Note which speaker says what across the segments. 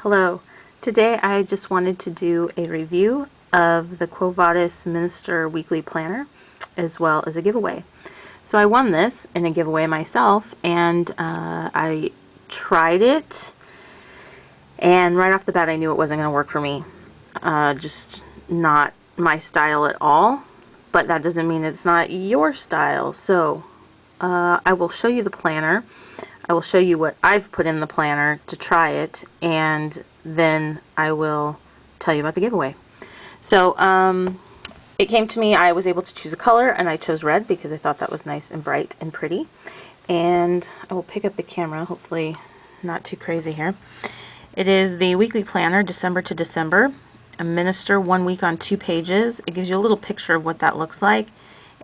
Speaker 1: Hello. Today I just wanted to do a review of the Quo Vadis Minister Weekly Planner as well as a giveaway. So I won this in a giveaway myself, and I tried it, and right off the bat I knew it wasn't going to work for me. Just not my style at all, but that doesn't mean it's not your style. So I will show you the planner. I will show you what I've put in the planner to try it, and then I will tell you about the giveaway. So it came to me, I was able to choose a color, and I chose red because I thought that was nice and bright and pretty. And I will pick up the camera, hopefully not too crazy here. It is the weekly planner, December to December. A minister, 1 week on 2 pages. It gives you a little picture of what that looks like.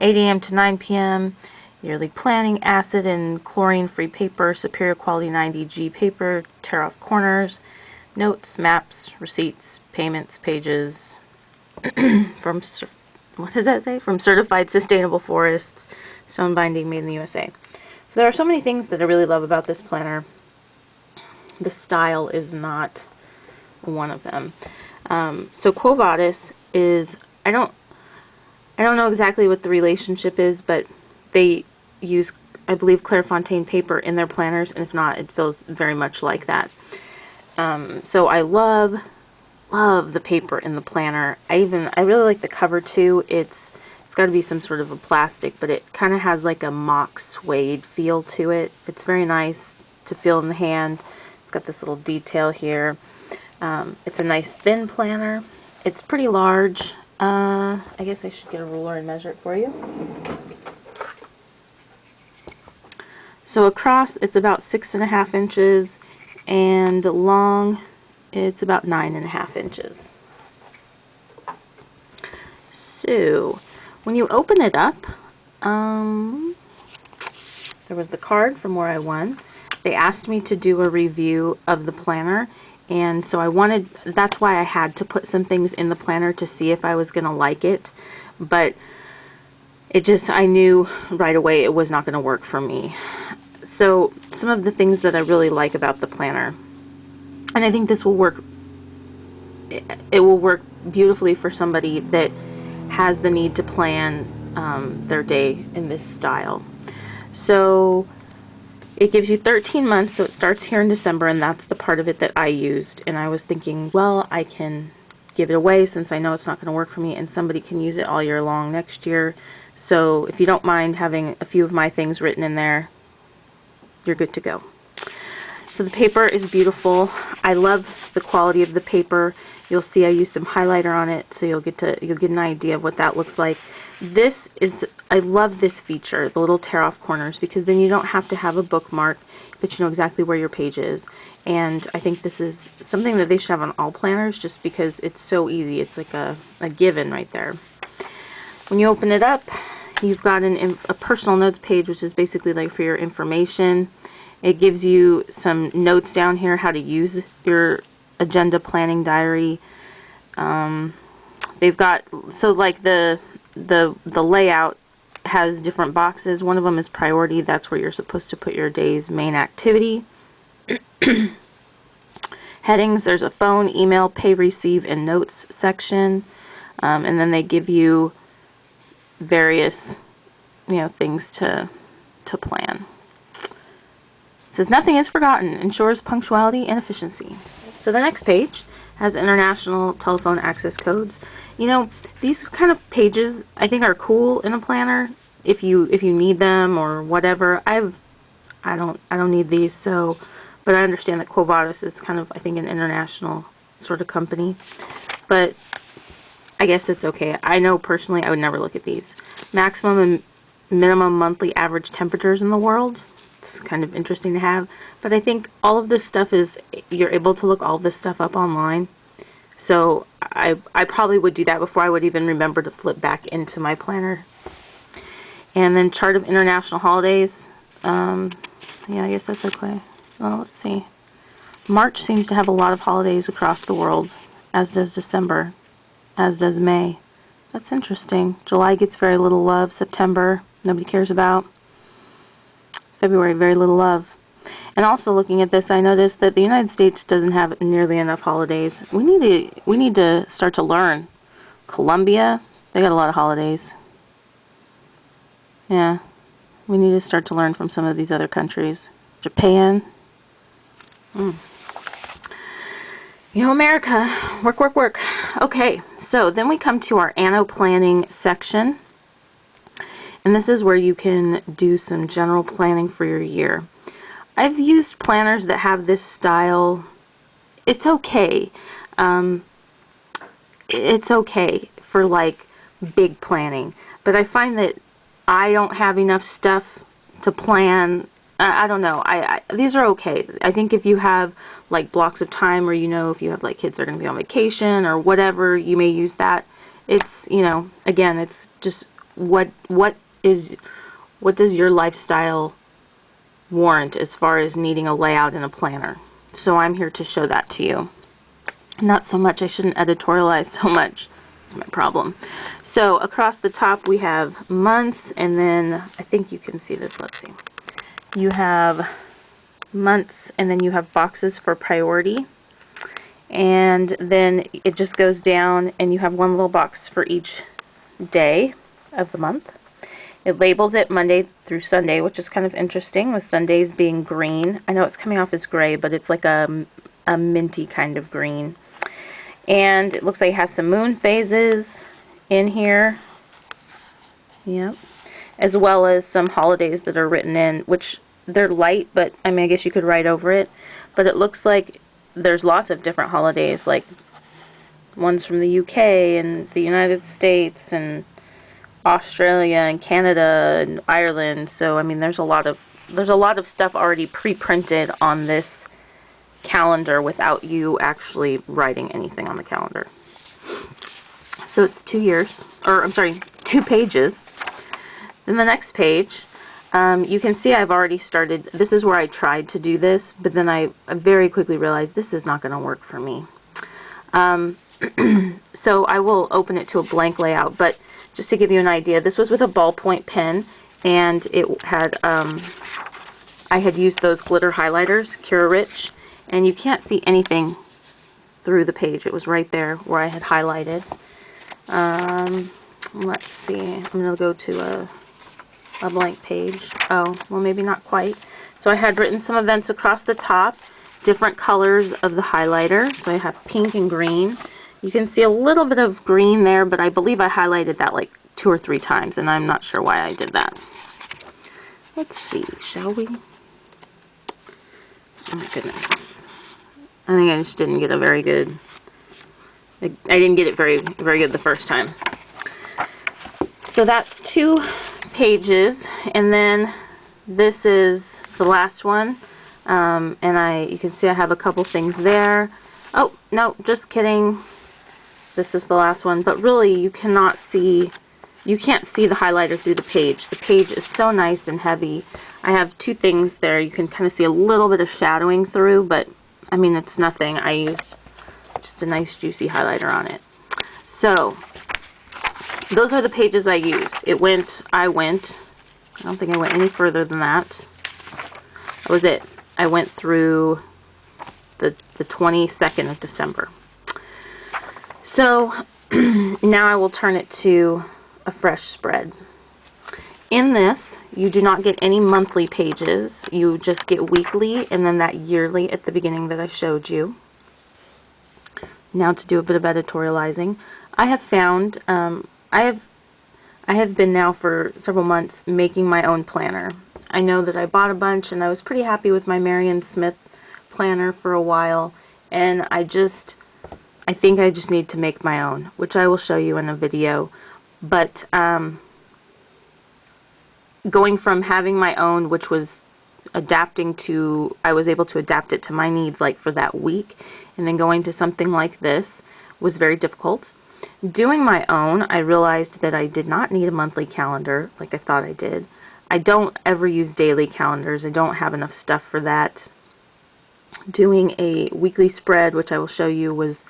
Speaker 1: 8 a.m. to 9 p.m. Yearly planning, acid and chlorine-free paper, superior quality 90G paper, tear off corners, notes, maps, receipts, payments, pages, from, what does that say? From certified sustainable forests, stone binding, made in the USA. So there are so many things that I really love about this planner. The style is not one of them. So Quo Vadis is, I don't know exactly what the relationship is, but they use, I believe, Clairefontaine paper in their planners, and if not, it feels very much like that. So I love the paper in the planner. I really like the cover too. It's got to be some sort of a plastic, but it kind of has like a mock suede feel to it. It's very nice to feel in the hand. It's got this little detail here. It's a nice thin planner. It's pretty large. I guess I should get a ruler and measure it for you. So across it's about 6.5 inches, and long it's about 9.5 inches. So when you open it up, there was the card from where I won. They asked me to do a review of the planner, and so that's why I had to put some things in the planner to see if I was going to like it, but I knew right away it was not going to work for me. So some of the things that I really like about the planner, and I think this will work, it will work beautifully for somebody that has the need to plan their day in this style. So it gives you 13 months, so it starts here in December, and that's the part of it that I used. And I was thinking, well, I can give it away since I know it's not going to work for me, and somebody can use it all year long next year. So if you don't mind having a few of my things written in there, you're good to go. So the paper is beautiful. I love the quality of the paper. You'll see I used some highlighter on it, so you'll get an idea of what that looks like. I love this feature, the little tear off corners, because then you don't have to have a bookmark, but you know exactly where your page is. And I think this is something that they should have on all planners, just because it's so easy. It's like a given right there. When you open it up, you've got a personal notes page, which is basically like for your information. It gives you some notes down here, how to use your agenda planning diary. They've got, so like the layout has different boxes. One of them is priority. That's where you're supposed to put your day's main activity. Headings, there's a phone, email, pay, receive, and notes section. And then they give you various, things to plan. It says nothing is forgotten, ensures punctuality and efficiency. So the next page has international telephone access codes. These kind of pages I think are cool in a planner if you need them or whatever. I don't need these, but I understand that Quo Vadis is kind of, I think, an international sort of company, but I guess it's okay. I know personally I would never look at these. Maximum and minimum monthly average temperatures in the world. It's kind of interesting to have, but I think all of this stuff you're able to look all this stuff up online. So I probably would do that before I would even remember to flip back into my planner. And then chart of international holidays. Yeah, I guess that's okay. Well, let's see. March seems to have a lot of holidays across the world, as does December, as does May. That's interesting. July gets very little love. September, nobody cares about. February, very little love. And also looking at this, I noticed that the United States doesn't have nearly enough holidays. We need to start to learn. Colombia, they got a lot of holidays. Yeah, we need to start to learn from some of these other countries. Japan. You know, America, work, work, work. Okay, so then we come to our anno planning section. And this is where you can do some general planning for your year. I've used planners that have this style. It's okay. It's okay for like big planning. But I find that I don't have enough stuff to plan. I don't know. These are okay. I think if you have like blocks of time, or you know, if you have like kids that are going to be on vacation or whatever, you may use that. It's, you know, again, it's just what does your lifestyle warrant as far as needing a layout and a planner. So I'm here to show that to you. Not so much, I shouldn't editorialize so much. That's my problem. So across the top we have months, and then I think you can see this. Let's see. You have months, and then you have boxes for priority. And then it just goes down, and you have one little box for each day of the month. It labels it Monday through Sunday, which is kind of interesting, with Sundays being green. I know it's coming off as gray, but it's like a minty kind of green. And it looks like it has some moon phases in here. Yep. As well as some holidays that are written in, which they're light, but I mean, I guess you could write over it. But it looks like there's lots of different holidays, like ones from the UK and the United States and Australia and Canada and Ireland. So I mean, there's a lot of stuff already pre-printed on this calendar without you actually writing anything on the calendar. So it's 2 years, or I'm sorry, 2 pages. Then the next page, you can see I've already started. This is where I tried to do this, but then I very quickly realized this is not going to work for me. So I will open it to a blank layout, but just to give you an idea, this was with a ballpoint pen, and it had, I had used those glitter highlighters, Cura Rich, and you can't see anything through the page. It was right there where I had highlighted. Let's see, I'm going to go to a blank page. Oh, well, maybe not quite. So I had written some events across the top, different colors of the highlighter. So I have pink and green. You can see a little bit of green there, but I believe I highlighted that like 2 or 3 times, and I'm not sure why I did that. Let's see, shall we? Oh my goodness. I think I just didn't get a very good, I didn't get it very good the first time. So that's 2 pages, and then this is the last one, and you can see I have a couple things there. Oh, no, just kidding. This is the last one, but really you can't see the highlighter through the page. The page is so nice and heavy. I have 2 things there. You can kind of see a little bit of shadowing through, but I mean, it's nothing. I used just a nice juicy highlighter on it. So those are the pages I used. I don't think I went any further than that. That was it. I went through the 22nd of December. So now I will turn it to a fresh spread. In this, you do not get any monthly pages. You just get weekly, and then that yearly at the beginning that I showed you. Now to do a bit of editorializing. I have found, I have been now for several months making my own planner. I know that I bought a bunch, and I was pretty happy with my Marion Smith planner for a while, and I think I just need to make my own, which I will show you in a video. But going from having my own, which was adapting to, I was able to adapt it to my needs like for that week, and then going to something like this was very difficult. Doing my own, I realized that I did not need a monthly calendar like I thought I did. I don't ever use daily calendars. I don't have enough stuff for that. Doing a weekly spread, which I will show you, was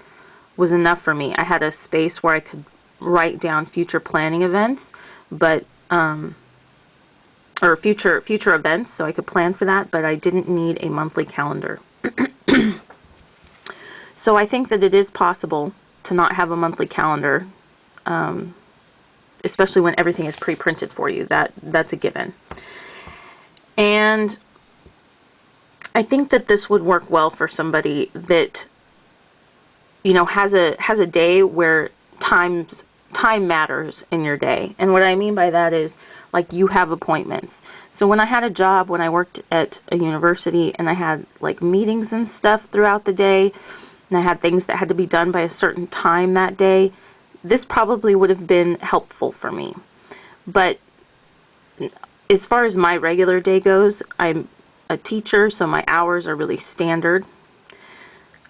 Speaker 1: enough for me. I had a space where I could write down future planning events, but or future events, so I could plan for that, but I didn't need a monthly calendar. So I think that it is possible to not have a monthly calendar, especially when everything is pre-printed for you. That's a given. And I think that this would work well for somebody that, you know, has a day where time matters in your day. And what I mean by that is, like, you have appointments. So when I had a job, when I worked at a university, and I had like meetings and stuff throughout the day, and I had things that had to be done by a certain time that day, this probably would have been helpful for me. But as far as my regular day goes, I'm a teacher, so my hours are really standard.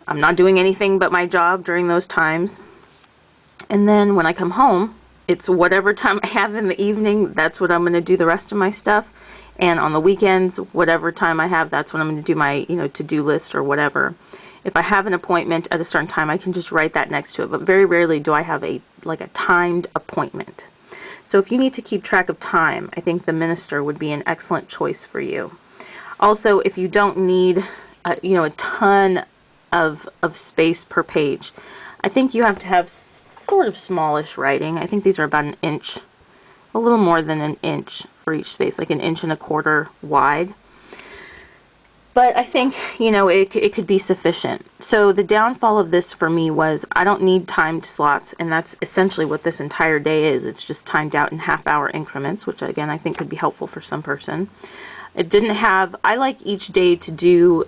Speaker 1: I'm not doing anything but my job during those times. And then when I come home, it's whatever time I have in the evening, that's what I'm going to do the rest of my stuff. And on the weekends, whatever time I have, that's when I'm going to do my, you know, to-do list or whatever. If I have an appointment at a certain time, I can just write that next to it. But very rarely do I have a timed appointment. So if you need to keep track of time, I think the Minister would be an excellent choice for you. Also, if you don't need, a ton of space per page, I think you have to have sort of smallish writing. I think these are about an inch, a little more than an inch for each space, like 1.25 inches wide. But I think, it could be sufficient. So the downfall of this for me was I don't need timed slots, and that's essentially what this entire day is. It's just timed out in half-hour increments, which again I think could be helpful for some person. It didn't have, I like each day to do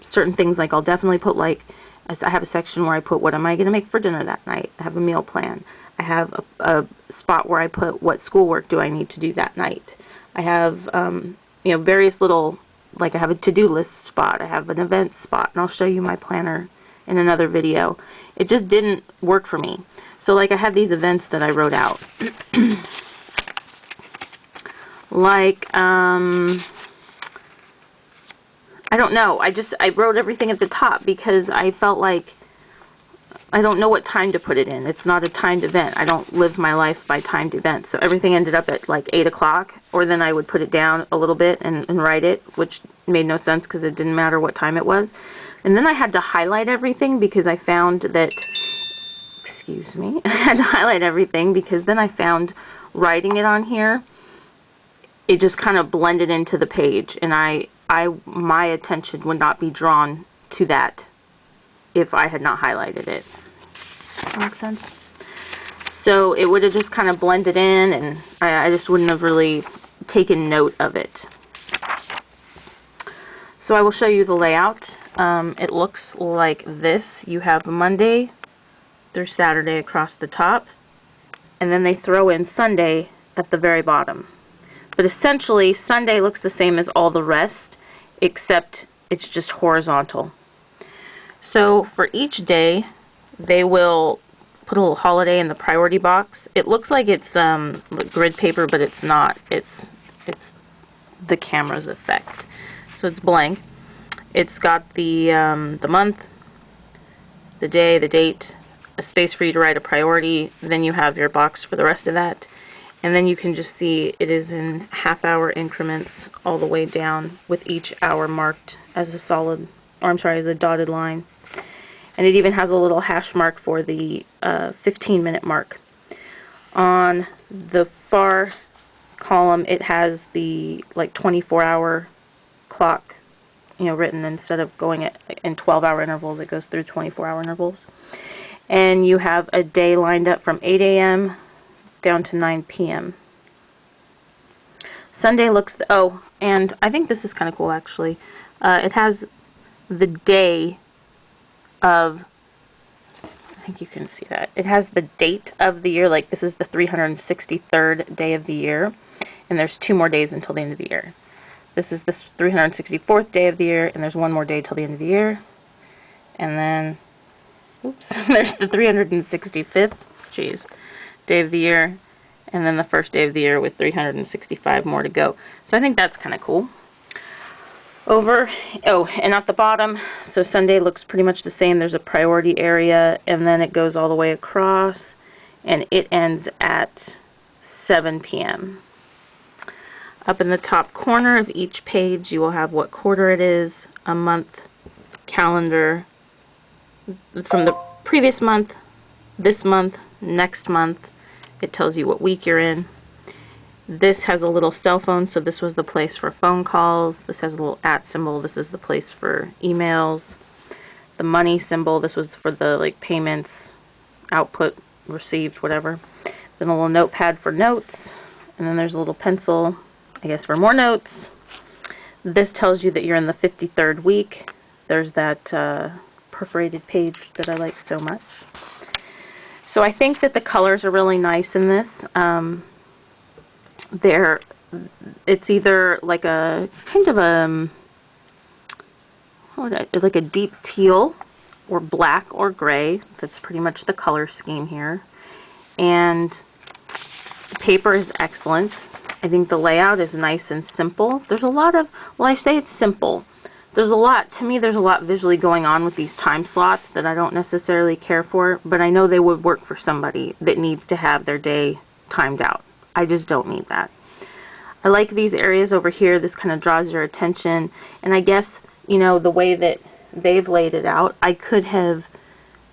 Speaker 1: certain things, like I'll definitely put, like, I have a section where I put what am I going to make for dinner that night. I have a meal plan. I have a spot where I put what schoolwork do I need to do that night. I have, various little, like I have a to-do list spot. I have an event spot, and I'll show you my planner in another video. It just didn't work for me. So like I had these events that I wrote out. Like, I don't know. I wrote everything at the top because I felt like I don't know what time to put it in. It's not a timed event. I don't live my life by timed events. So everything ended up at like 8 o'clock, or then I would put it down a little bit and write it, which made no sense because it didn't matter what time it was. And then I had to highlight everything because I found that, excuse me, I had to highlight everything because then I found writing it on here, it just kind of blended into the page, and my attention would not be drawn to that if I had not highlighted it. Does that make sense? So it would have just kind of blended in, and I just wouldn't have really taken note of it. So I will show you the layout. It looks like this. You have Monday through Saturday across the top, and then they throw in Sunday at the very bottom. But essentially, Sunday looks the same as all the rest, except it's just horizontal. So for each day, they will put a little holiday in the priority box. It looks like it's grid paper, but it's not. It's the camera's effect. So it's blank. It's got the month, the day, the date, a space for you to write a priority. Then you have your box for the rest of that. And then you can just see it is in half-hour increments all the way down, with each hour marked as a as a dotted line. And it even has a little hash mark for the 15-minute mark. On the far column, it has the 24-hour clock, written. Instead of going in 12-hour intervals, it goes through 24-hour intervals. And you have a day lined up from 8 a.m. down to 9 p.m. Sunday looks, and I think this is kind of cool actually. It has the day of, I think you can see that. It has the date of the year, like this is the 363rd day of the year, and there's 2 more days until the end of the year. This is the 364th day of the year, and there's 1 more day till the end of the year. And then, oops, there's the 365th, day of the year, and then the first day of the year with 365 more to go. So I think that's kind of cool. And at the bottom, so Sunday looks pretty much the same. There's a priority area, and then it goes all the way across, and it ends at 7 p.m. Up in the top corner of each page, you will have what quarter it is, a month, calendar from the previous month, this month, next month. It tells you what week you're in. This has a little cell phone, so this was the place for phone calls. This has a little @ symbol. This is the place for emails. The money symbol, this was for the like payments, output, received, whatever. Then a little notepad for notes, and then there's a little pencil, I guess, for more notes. This tells you that you're in the 53rd week. There's that perforated page that I like so much. So I think that the colors are really nice in this. It's either like a kind of a like a deep teal or black or gray. That's pretty much the color scheme here. And the paper is excellent. I think the layout is nice and simple. There's a lot of, well, I say it's simple. There's a lot, to me, there's a lot visually going on with these time slots that I don't necessarily care for, but I know they would work for somebody that needs to have their day timed out. I just don't need that. I like these areas over here. This kind of draws your attention, and I guess, you know, the way that they've laid it out, I could have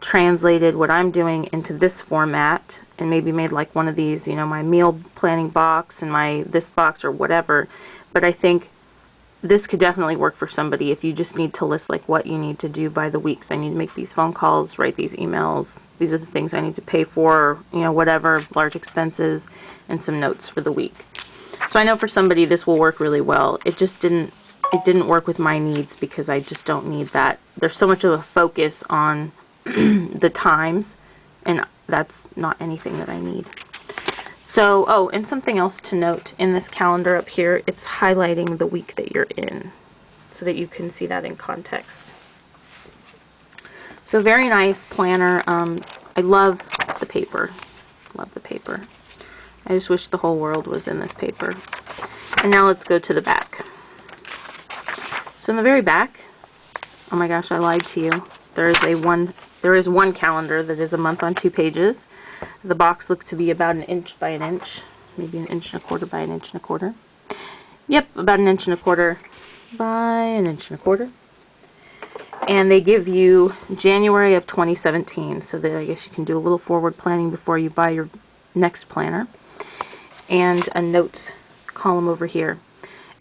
Speaker 1: translated what I'm doing into this format and maybe made like one of these, you know, my meal planning box and my this box or whatever. But I think this could definitely work for somebody if you just need to list like what you need to do by the weeks. I need to make these phone calls, write these emails. These are the things I need to pay for, you know, whatever, large expenses, and some notes for the week. So I know for somebody this will work really well. It didn't work with my needs because I just don't need that. There's so much of a focus on the times, and that's not anything that I need. So, oh, and something else to note in this calendar up here, it's highlighting the week that you're in so that you can see that in context. So very nice planner. I love the paper. Love the paper. I just wish the whole world was in this paper. And now let's go to the back. So in the very back, oh my gosh, I lied to you. There is one calendar that is a month on 2 pages. The box looked to be about 1 inch by 1 inch, maybe 1 1/4 by 1 1/4 inch. Yep, about 1 1/4 inch by 1 1/4 inch. And they give you January of 2017, so that I guess you can do a little forward planning before you buy your next planner. And a notes column over here.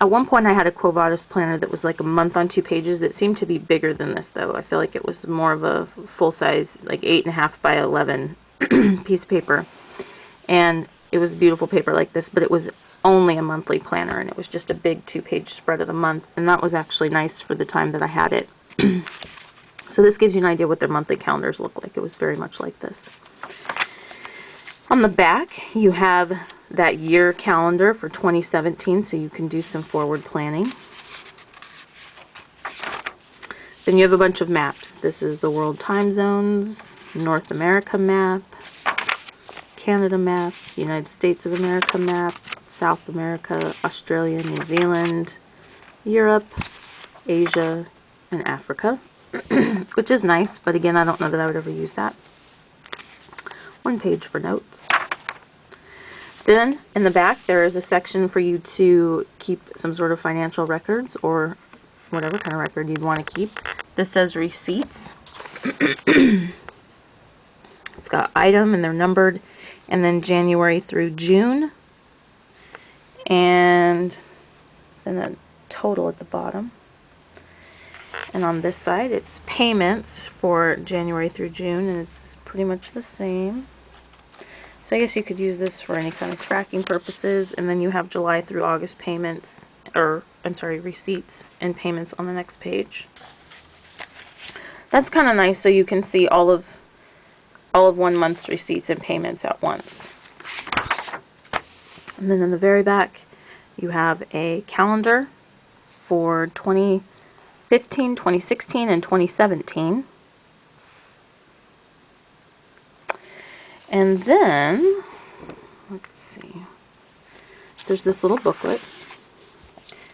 Speaker 1: At one point I had a Quo Vadis planner that was like a month on 2 pages. It seemed to be bigger than this though. I feel like it was more of a full size, like 8.5 by 11 piece of paper. And it was beautiful paper like this, but it was only a monthly planner, and it was just a big 2-page spread of the month, and that was actually nice for the time that I had it. So this gives you an idea what their monthly calendars look like. It was very much like this. On the back, you have that year calendar for 2017, so you can do some forward planning. Then you have a bunch of maps. This is the world time zones, North America map, Canada map, United States of America map, South America, Australia, New Zealand, Europe, Asia, and Africa, which is nice, but again, I don't know that I would ever use that. 1 page for notes. Then in the back there is a section for you to keep some sort of financial records or whatever kind of record you'd want to keep. This says receipts. It's got item and they're numbered, and then January through June, and then a total at the bottom. And on this side it's payments for January through June, and it's pretty much the same. So I guess you could use this for any kind of tracking purposes, and then you have July through August payments, or I'm sorry, receipts and payments on the next page. That's kind of nice, so you can see all of 1 month's receipts and payments at once. And then in the very back you have a calendar for 2015, 2016, and 2017. And then, let's see, there's this little booklet,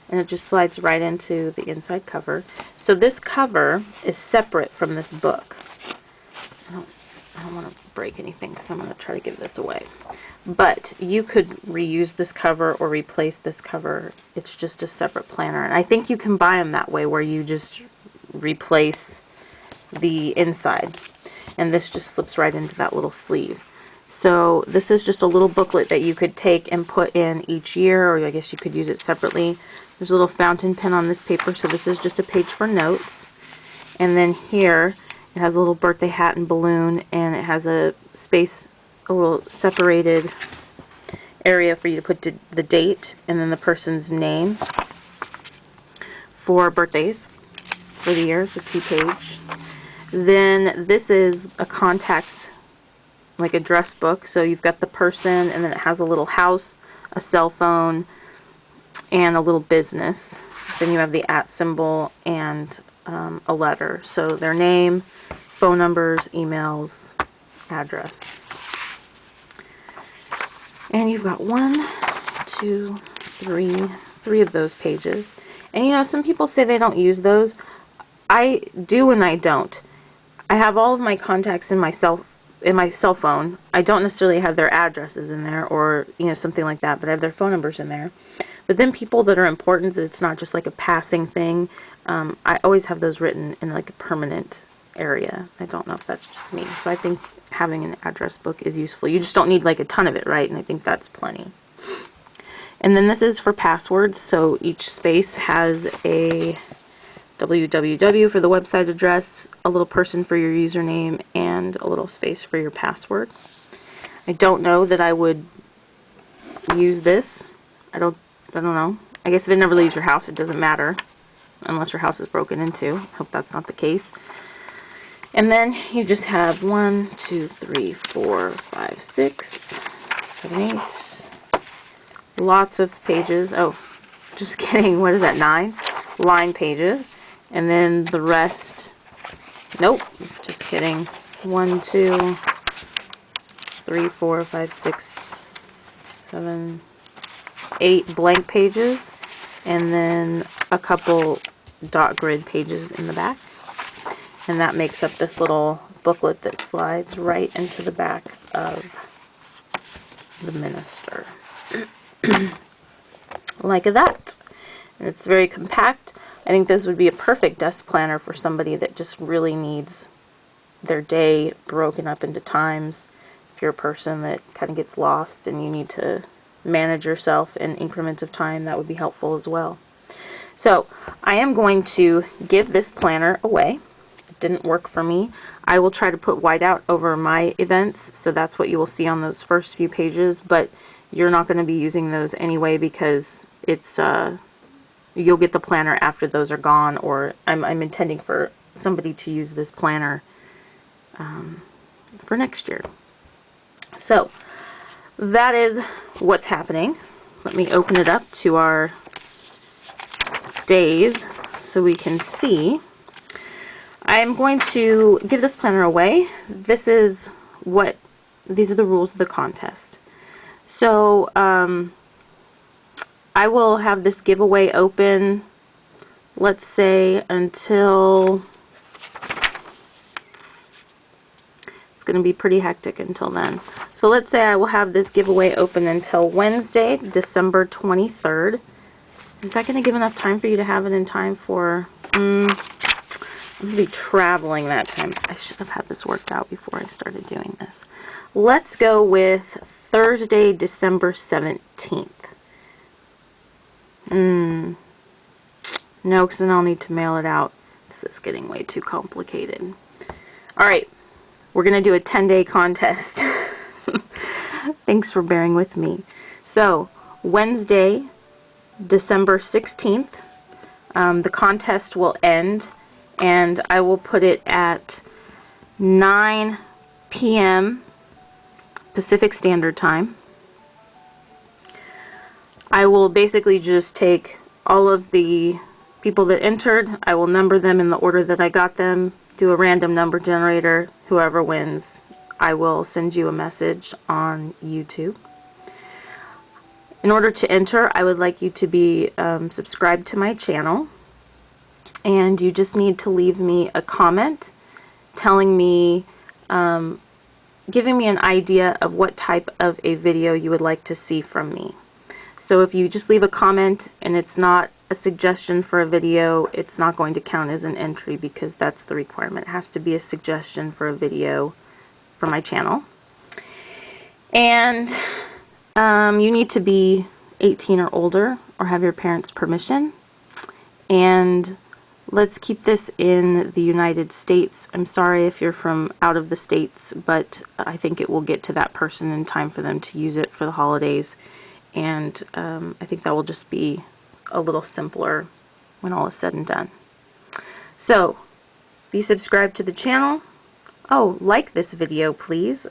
Speaker 1: and it just slides right into the inside cover. So this cover is separate from this book. I don't want to break anything because I'm going to try to give this away. But you could reuse this cover or replace this cover. It's just a separate planner. And I think you can buy them that way, where you just replace the inside. And this just slips right into that little sleeve. So this is just a little booklet that you could take and put in each year, or I guess you could use it separately. There's a little fountain pen on this paper, so this is just a page for notes. And then here, it has a little birthday hat and balloon, and it has a space, a little separated area for you to put the date and then the person's name for birthdays for the year. It's a 2-page. Then this is a contacts, like address book. So you've got the person, and then it has a little house, a cell phone, and a little business. Then you have the @ symbol and a letter. So their name, phone numbers, emails, address. And you've got 1, 2, 3 of those pages. And you know, some people say they don't use those. I do and I don't. I have all of my contacts in my cell phone. I don't necessarily have their addresses in there, or you know, something like that, but I have their phone numbers in there. But then people that are important, that it's not just like a passing thing, I always have those written in like a permanent area. I don't know if that's just me. So I think having an address book is useful. You just don't need like a ton of it, right? And I think that's plenty. And then this is for passwords. So each space has a www for the website address, a little person for your username, and a little space for your password. I don't know that I would use this. I don't know. I guess if it never leaves your house, it doesn't matter, unless your house is broken into. I hope that's not the case. And then you just have 1, 2, 3, 4, 5, 6, 7, 8. Lots of pages. Oh, just kidding. What is that? 9 line pages. And then the rest. Nope. Just kidding. 1, 2, 3, 4, 5, 6, 7, 8 blank pages. And then a couple dot grid pages in the back. And that makes up this little booklet that slides right into the back of the minister. Like that. And it's very compact. I think this would be a perfect desk planner for somebody that just really needs their day broken up into times. If you're a person that kind of gets lost and you need to manage yourself in increments of time, that would be helpful as well. So I am going to give this planner away. It didn't work for me. I will try to put whiteout over my events, so that's what you will see on those first few pages, but you're not going to be using those anyway, because it's you'll get the planner after those are gone, or I'm intending for somebody to use this planner for next year. So that is what's happening. Let me open it up to our days so we can see. I'm going to give this planner away. These are the rules of the contest. So I will have this giveaway open, let's say, until, it's going to be pretty hectic until then. So let's say I will have this giveaway open until Wednesday, December 23rd. Is that going to give enough time for you to have it in time for, I'm going to be traveling that time. I should have had this worked out before I started doing this. Let's go with Thursday, December 17th. No, because then I'll need to mail it out. This is getting way too complicated. Alright, we're going to do a 10-day contest. Thanks for bearing with me. So, Wednesday, December 16th, the contest will end, and I will put it at 9 p.m. Pacific Standard Time. I will basically just take all of the people that entered, I will number them in the order that I got them, do a random number generator. Whoever wins, I will send you a message on YouTube. In order to enter, I would like you to be subscribed to my channel, and you just need to leave me a comment telling me giving me an idea of what type of a video you would like to see from me. So if you just leave a comment and it's not a suggestion for a video, it's not going to count as an entry because that's the requirement. It has to be a suggestion for a video for my channel. And you need to be 18 or older or have your parents' permission. And let's keep this in the United States. I'm sorry if you're from out of the States, but I think it will get to that person in time for them to use it for the holidays. And I think that will just be a little simpler when all is said and done. So, be subscribed to the channel. Oh, like this video, please.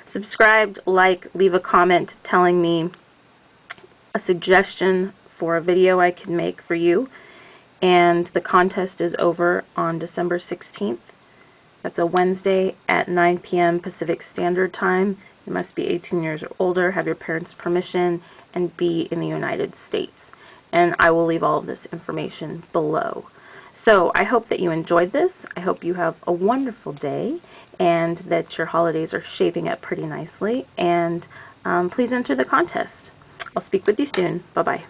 Speaker 1: Subscribed, like, leave a comment telling me a suggestion for a video I can make for you. And the contest is over on December 16th. That's a Wednesday at 9 p.m. Pacific Standard Time. You must be 18 years or older, have your parents' permission, and be in the United States. And I will leave all of this information below. So I hope that you enjoyed this. I hope you have a wonderful day and that your holidays are shaping up pretty nicely. And please enter the contest. I'll speak with you soon. Bye-bye.